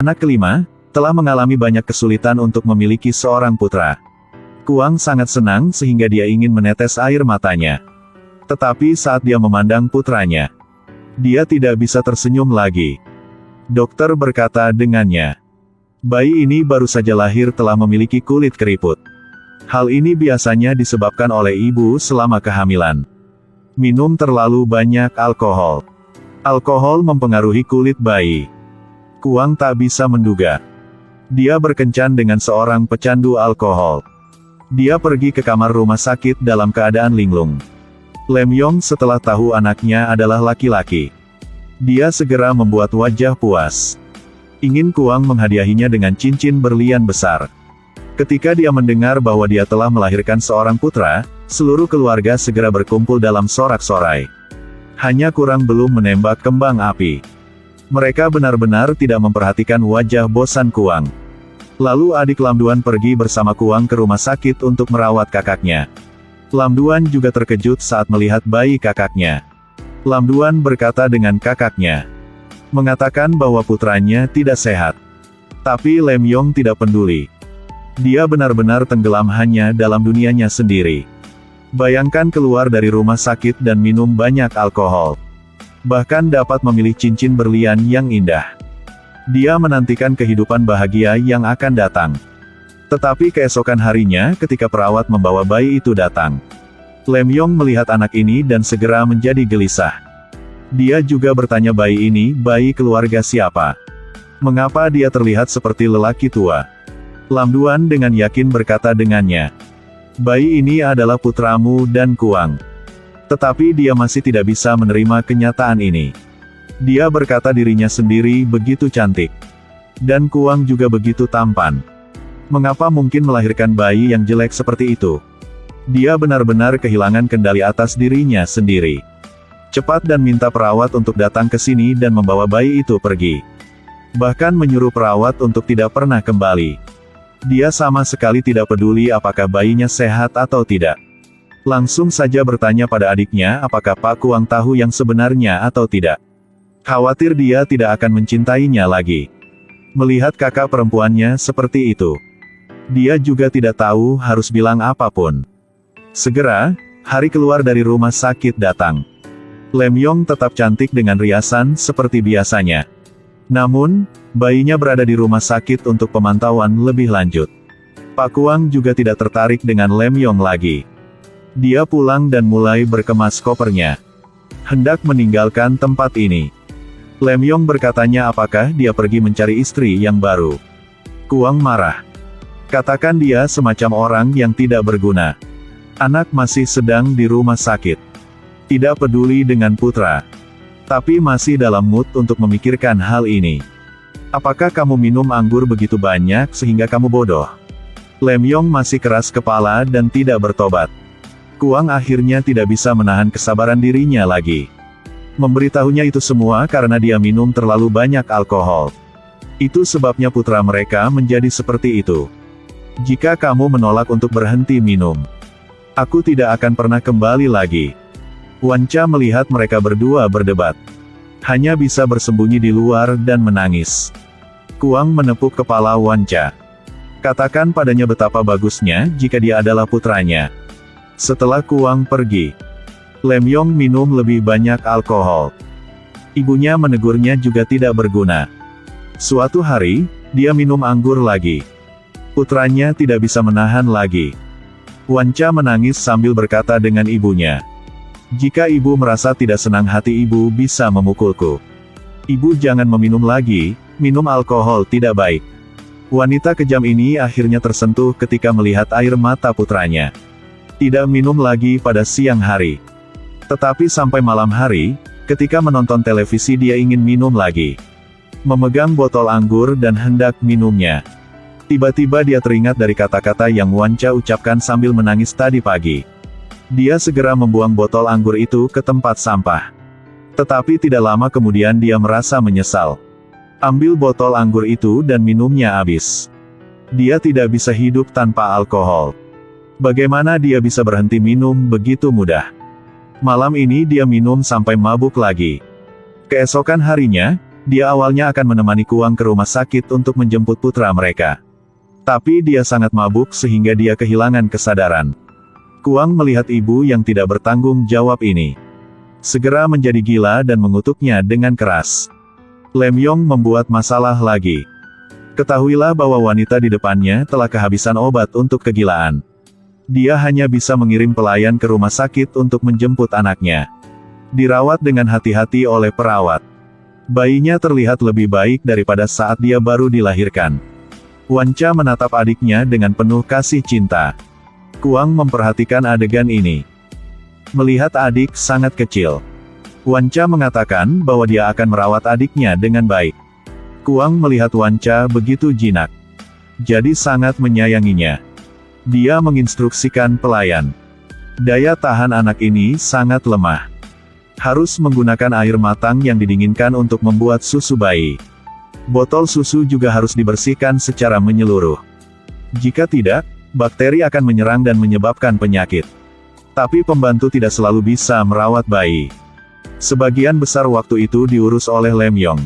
Anak kelima, telah mengalami banyak kesulitan untuk memiliki seorang putra. Kuang sangat senang sehingga dia ingin menetes air matanya. Tetapi saat dia memandang putranya, dia tidak bisa tersenyum lagi. Dokter berkata dengannya, "Bayi ini baru saja lahir telah memiliki kulit keriput. Hal ini biasanya disebabkan oleh ibu selama kehamilan. Minum terlalu banyak alkohol. Alkohol mempengaruhi kulit bayi." Kuang tak bisa menduga. Dia berkencan dengan seorang pecandu alkohol. Dia pergi ke kamar rumah sakit dalam keadaan linglung. Lem Yong setelah tahu anaknya adalah laki-laki, dia segera membuat wajah puas. Ingin Kuang menghadiahinya dengan cincin berlian besar. Ketika dia mendengar bahwa dia telah melahirkan seorang putra, seluruh keluarga segera berkumpul dalam sorak-sorai. Hanya kurang belum menembak kembang api. Mereka benar-benar tidak memperhatikan wajah bosan Kuang. Lalu adik Lam Duan pergi bersama Kuang ke rumah sakit untuk merawat kakaknya. Lam Duan juga terkejut saat melihat bayi kakaknya. Lam Duan berkata dengan kakaknya, mengatakan bahwa putranya tidak sehat. Tapi Lem Yong tidak peduli. Dia benar-benar tenggelam hanya dalam dunianya sendiri. Bayangkan keluar dari rumah sakit dan minum banyak alkohol. Bahkan dapat memilih cincin berlian yang indah. Dia menantikan kehidupan bahagia yang akan datang. Tetapi keesokan harinya ketika perawat membawa bayi itu datang, Lem Yong melihat anak ini dan segera menjadi gelisah. Dia juga bertanya bayi ini, bayi keluarga siapa? Mengapa dia terlihat seperti lelaki tua? Lam Duan dengan yakin berkata dengannya, bayi ini adalah putramu dan Kuang. Tetapi dia masih tidak bisa menerima kenyataan ini. Dia berkata dirinya sendiri begitu cantik. Dan Kuang juga begitu tampan. Mengapa mungkin melahirkan bayi yang jelek seperti itu? Dia benar-benar kehilangan kendali atas dirinya sendiri. Cepat dan minta perawat untuk datang ke sini dan membawa bayi itu pergi. Bahkan menyuruh perawat untuk tidak pernah kembali. Dia sama sekali tidak peduli apakah bayinya sehat atau tidak. Langsung saja bertanya pada adiknya apakah Pak Kuang tahu yang sebenarnya atau tidak. Khawatir dia tidak akan mencintainya lagi. Melihat kakak perempuannya seperti itu, dia juga tidak tahu harus bilang apapun. Segera, hari keluar dari rumah sakit datang. Lem Yong tetap cantik dengan riasan seperti biasanya. Namun, bayinya berada di rumah sakit untuk pemantauan lebih lanjut. Pak Kuang juga tidak tertarik dengan Lem Yong lagi. Dia pulang dan mulai berkemas kopernya. Hendak meninggalkan tempat ini. Lem Yong berkatanya apakah dia pergi mencari istri yang baru. Kuang marah. Katakan dia semacam orang yang tidak berguna. Anak masih sedang di rumah sakit. Tidak peduli dengan putra. Tapi masih dalam mood untuk memikirkan hal ini. Apakah kamu minum anggur begitu banyak sehingga kamu bodoh? Lem Yong masih keras kepala dan tidak bertobat. Kuang akhirnya tidak bisa menahan kesabaran dirinya lagi. Memberitahunya itu semua karena dia minum terlalu banyak alkohol. Itu sebabnya putra mereka menjadi seperti itu. Jika kamu menolak untuk berhenti minum, aku tidak akan pernah kembali lagi. Wan Cha melihat mereka berdua berdebat. Hanya bisa bersembunyi di luar dan menangis. Kuang menepuk kepala Wan Cha. Katakan padanya betapa bagusnya jika dia adalah putranya. Setelah Kuang pergi, Lem Yong minum lebih banyak alkohol. Ibunya menegurnya juga tidak berguna. Suatu hari, dia minum anggur lagi. Putranya tidak bisa menahan lagi. Wan Cha menangis sambil berkata dengan ibunya, jika ibu merasa tidak senang hati ibu bisa memukulku. Ibu jangan meminum lagi, minum alkohol tidak baik. Wanita kejam ini akhirnya tersentuh ketika melihat air mata putranya. Tidak minum lagi pada siang hari. Tetapi sampai malam hari, ketika menonton televisi dia ingin minum lagi. Memegang botol anggur dan hendak minumnya. Tiba-tiba dia teringat dari kata-kata yang Wan Cha ucapkan sambil menangis tadi pagi. Dia segera membuang botol anggur itu ke tempat sampah. Tetapi tidak lama kemudian dia merasa menyesal. Ambil botol anggur itu dan minumnya habis. Dia tidak bisa hidup tanpa alkohol. Bagaimana dia bisa berhenti minum begitu mudah? Malam ini dia minum sampai mabuk lagi. Keesokan harinya, Dia awalnya akan menemani Kuang ke rumah sakit untuk menjemput putra mereka. Tapi dia sangat mabuk sehingga dia kehilangan kesadaran. Kuang melihat ibu yang tidak bertanggung jawab ini. Segera menjadi gila dan mengutuknya dengan keras. Lem Yong membuat masalah lagi. Ketahuilah bahwa wanita di depannya telah kehabisan obat untuk kegilaan. Dia hanya bisa mengirim pelayan ke rumah sakit untuk menjemput anaknya. Dirawat dengan hati-hati oleh perawat. Bayinya terlihat lebih baik daripada saat dia baru dilahirkan. Wanca menatap adiknya dengan penuh kasih cinta. Kuang memperhatikan adegan ini. Melihat adik sangat kecil, Wanca mengatakan bahwa dia akan merawat adiknya dengan baik. Kuang melihat Wanca begitu jinak. Jadi sangat menyayanginya. Dia menginstruksikan pelayan. Daya tahan anak ini sangat lemah. Harus menggunakan air matang yang didinginkan untuk membuat susu bayi. Botol susu juga harus dibersihkan secara menyeluruh. Jika tidak, bakteri akan menyerang dan menyebabkan penyakit. Tapi pembantu tidak selalu bisa merawat bayi. Sebagian besar waktu itu diurus oleh Lem Yong.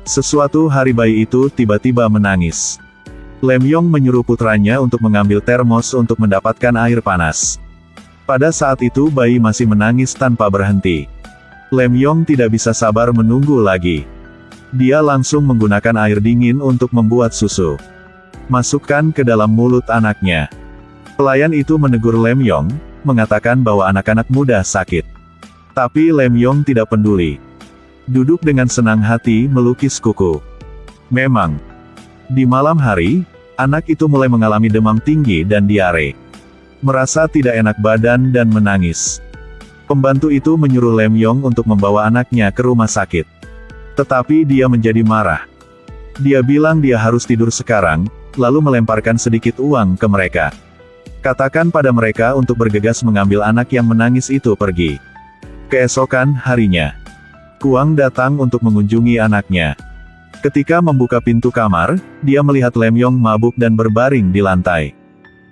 Sesuatu hari bayi itu tiba-tiba menangis. Lem Yong menyuruh putranya untuk mengambil termos untuk mendapatkan air panas. Pada saat itu bayi masih menangis tanpa berhenti. Lem Yong tidak bisa sabar menunggu lagi. Dia langsung menggunakan air dingin untuk membuat susu. Masukkan ke dalam mulut anaknya. Pelayan itu menegur Lem Yong, mengatakan bahwa anak-anak muda sakit. Tapi Lem Yong tidak peduli. Duduk dengan senang hati melukis kuku. Memang, di malam hari, anak itu mulai mengalami demam tinggi dan diare. Merasa tidak enak badan dan menangis. Pembantu itu menyuruh Lem Yong untuk membawa anaknya ke rumah sakit. Tetapi dia menjadi marah. Dia bilang dia harus tidur sekarang, lalu melemparkan sedikit uang ke mereka. Katakan pada mereka untuk bergegas mengambil anak yang menangis itu pergi. Keesokan harinya, Kuang datang untuk mengunjungi anaknya. Ketika membuka pintu kamar, dia melihat Lem Yong mabuk dan berbaring di lantai.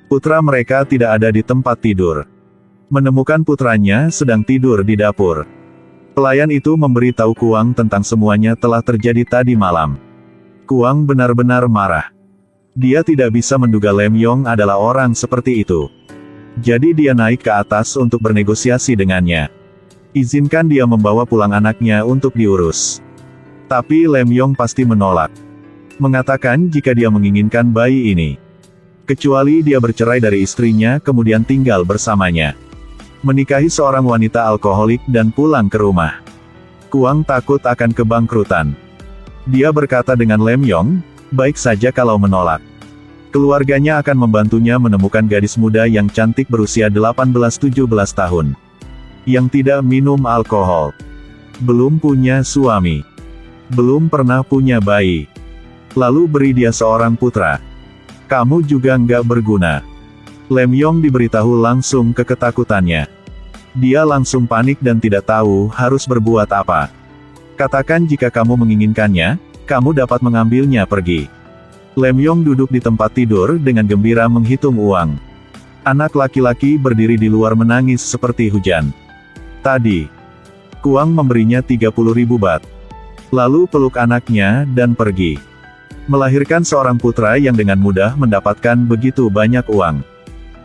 Putra mereka tidak ada di tempat tidur. Menemukan putranya sedang tidur di dapur. Pelayan itu memberitahu Kuang tentang semuanya telah terjadi tadi malam. Kuang benar-benar marah. Dia tidak bisa menduga Lem Yong adalah orang seperti itu. Jadi dia naik ke atas untuk bernegosiasi dengannya. Izinkan dia membawa pulang anaknya untuk diurus. Tapi Lem Yong pasti menolak. Mengatakan jika dia menginginkan bayi ini. Kecuali dia bercerai dari istrinya kemudian tinggal bersamanya. Menikahi seorang wanita alkoholik dan pulang ke rumah. Kuang takut akan kebangkrutan. Dia berkata dengan Lem Yong, baik saja kalau menolak. Keluarganya akan membantunya menemukan gadis muda yang cantik berusia 18-17 tahun. Yang tidak minum alkohol. Belum punya suami. Belum pernah punya bayi. Lalu beri dia seorang putra. Kamu juga nggak berguna. Lem Yong diberitahu langsung keketakutannya. Dia langsung panik dan tidak tahu harus berbuat apa. Katakan jika kamu menginginkannya, kamu dapat mengambilnya pergi. Lem Yong duduk di tempat tidur dengan gembira menghitung uang. Anak laki-laki berdiri di luar menangis seperti hujan. Tadi, Kuang memberinya 30.000 baht. Lalu peluk anaknya dan pergi. Melahirkan seorang putra yang dengan mudah mendapatkan begitu banyak uang.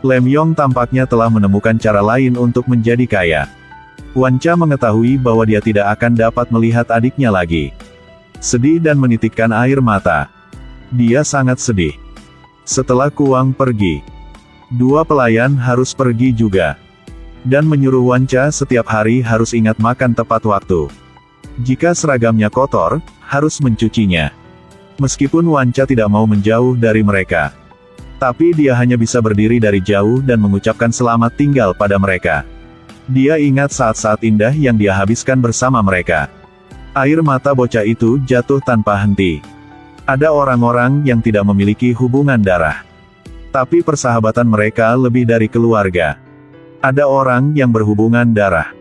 Lem Yong tampaknya telah menemukan cara lain untuk menjadi kaya. Wanca mengetahui bahwa dia tidak akan dapat melihat adiknya lagi. Sedih dan menitikkan air mata. Dia sangat sedih. Setelah Kuang pergi, dua pelayan harus pergi juga. Dan menyuruh Wanca setiap hari harus ingat makan tepat waktu. Jika seragamnya kotor, harus mencucinya. Meskipun Wanca tidak mau menjauh dari mereka. Tapi dia hanya bisa berdiri dari jauh dan mengucapkan selamat tinggal pada mereka. Dia ingat saat-saat indah yang dia habiskan bersama mereka. Air mata bocah itu jatuh tanpa henti. Ada orang-orang yang tidak memiliki hubungan darah. Tapi persahabatan mereka lebih dari keluarga. Ada orang yang berhubungan darah.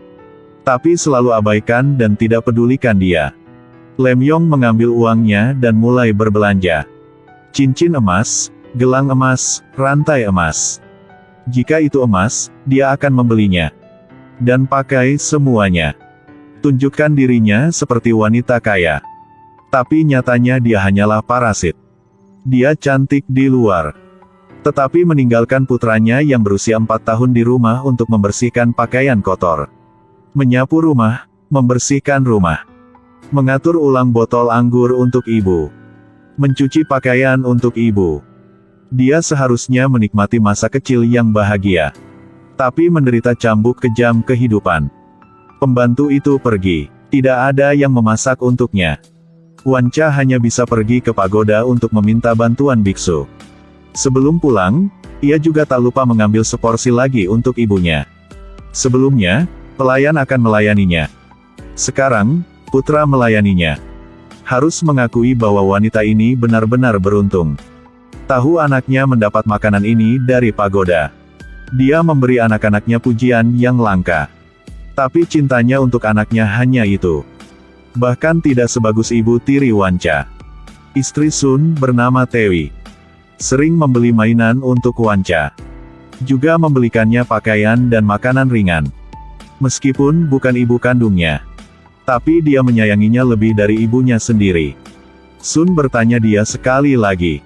Tapi selalu abaikan dan tidak pedulikan dia. Lem Yong mengambil uangnya dan mulai berbelanja. Cincin emas, gelang emas, rantai emas. Jika itu emas, dia akan membelinya. Dan pakai semuanya. Tunjukkan dirinya seperti wanita kaya. Tapi nyatanya dia hanyalah parasit. Dia cantik di luar, tetapi meninggalkan putranya yang berusia 4 tahun di rumah untuk membersihkan pakaian kotor, menyapu rumah, membersihkan rumah, mengatur ulang botol anggur untuk ibu, mencuci pakaian untuk ibu. Dia seharusnya menikmati masa kecil yang bahagia, tapi menderita cambuk kejam kehidupan. Pembantu itu pergi, tidak ada yang memasak untuknya. Wanca hanya bisa pergi ke pagoda untuk meminta bantuan biksu. Sebelum pulang, ia juga tak lupa mengambil seporsi lagi untuk ibunya. Sebelumnya, pelayan akan melayaninya. Sekarang, putra melayaninya. Harus mengakui bahwa wanita ini benar-benar beruntung. Tahu anaknya mendapat makanan ini dari pagoda. Dia memberi anak-anaknya pujian yang langka. Tapi cintanya untuk anaknya hanya itu. Bahkan tidak sebagus ibu tiri Wanca. Istri Sun bernama Tewi sering membeli mainan untuk Wanca. Juga membelikannya pakaian dan makanan ringan. Meskipun bukan ibu kandungnya, tapi dia menyayanginya lebih dari ibunya sendiri. Sun bertanya dia sekali lagi,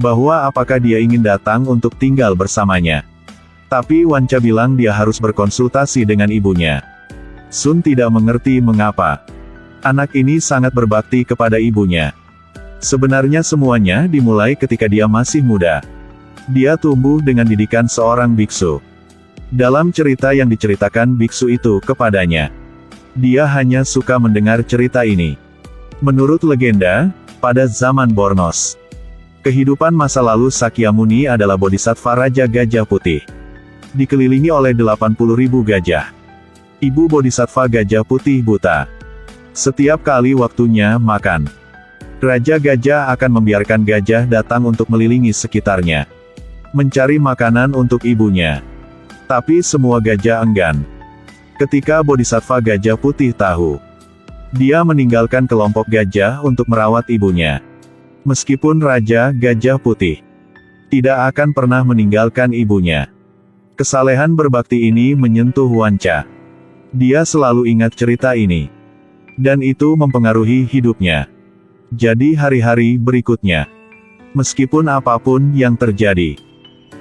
bahwa apakah dia ingin datang untuk tinggal bersamanya. Tapi Wanca bilang dia harus berkonsultasi dengan ibunya. Sun tidak mengerti mengapa. Anak ini sangat berbakti kepada ibunya. Sebenarnya semuanya dimulai ketika dia masih muda. Dia tumbuh dengan didikan seorang biksu. Dalam cerita yang diceritakan biksu itu kepadanya, dia hanya suka mendengar cerita ini. Menurut legenda, pada zaman Bornos, kehidupan masa lalu Sakyamuni adalah bodhisattva Raja Gajah Putih, dikelilingi oleh 80.000 gajah. Ibu bodhisattva Gajah Putih buta. Setiap kali waktunya makan, Raja Gajah akan membiarkan gajah datang untuk melilingi sekitarnya, mencari makanan untuk ibunya. Tapi semua gajah enggan. Ketika bodhisattva Gajah Putih tahu, dia meninggalkan kelompok gajah untuk merawat ibunya. Meskipun Raja Gajah Putih tidak akan pernah meninggalkan ibunya. Kesalehan berbakti ini menyentuh Wanca. Dia selalu ingat cerita ini. Dan itu mempengaruhi hidupnya. Jadi hari-hari berikutnya, meskipun apapun yang terjadi,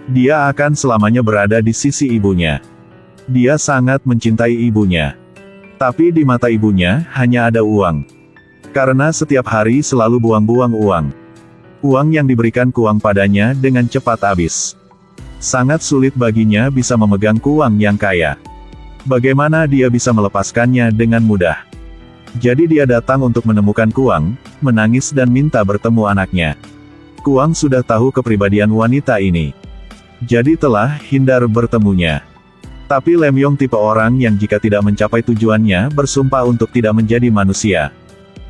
dia akan selamanya berada di sisi ibunya. Dia sangat mencintai ibunya. Tapi di mata ibunya, hanya ada uang. Karena setiap hari selalu buang-buang uang. Uang yang diberikan Kuang padanya dengan cepat habis. Sangat sulit baginya bisa memegang Kuang yang kaya. Bagaimana dia bisa melepaskannya dengan mudah? Jadi dia datang untuk menemukan Kuang, menangis dan minta bertemu anaknya. Kuang sudah tahu kepribadian wanita ini. Jadi telah hindar bertemunya. Tapi Lem Yong tipe orang yang jika tidak mencapai tujuannya bersumpah untuk tidak menjadi manusia.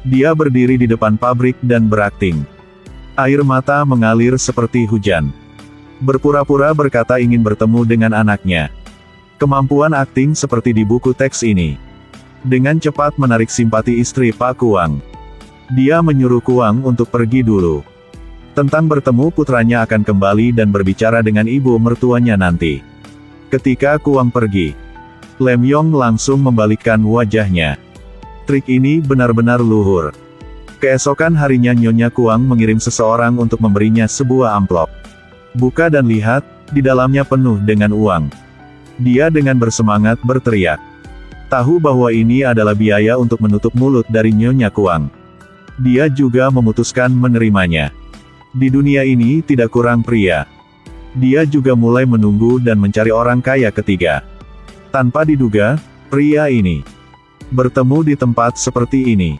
Dia berdiri di depan pabrik dan berakting. Air mata mengalir seperti hujan. Berpura-pura berkata ingin bertemu dengan anaknya. Kemampuan akting seperti di buku teks ini. Dengan cepat menarik simpati istri Pak Kuang. Dia menyuruh Kuang untuk pergi dulu. Tentang bertemu putranya akan kembali dan berbicara dengan ibu mertuanya nanti. Ketika Kuang pergi, Lem Yong langsung membalikkan wajahnya. Trik ini benar-benar luhur. Keesokan harinya Nyonya Kuang mengirim seseorang untuk memberinya sebuah amplop. Buka dan lihat, di dalamnya penuh dengan uang. Dia dengan bersemangat berteriak. Tahu bahwa ini adalah biaya untuk menutup mulut dari Nyonya Kuang. Dia juga memutuskan menerimanya. Di dunia ini tidak kurang pria. Dia juga mulai menunggu dan mencari orang kaya ketiga. Tanpa diduga, pria ini bertemu di tempat seperti ini.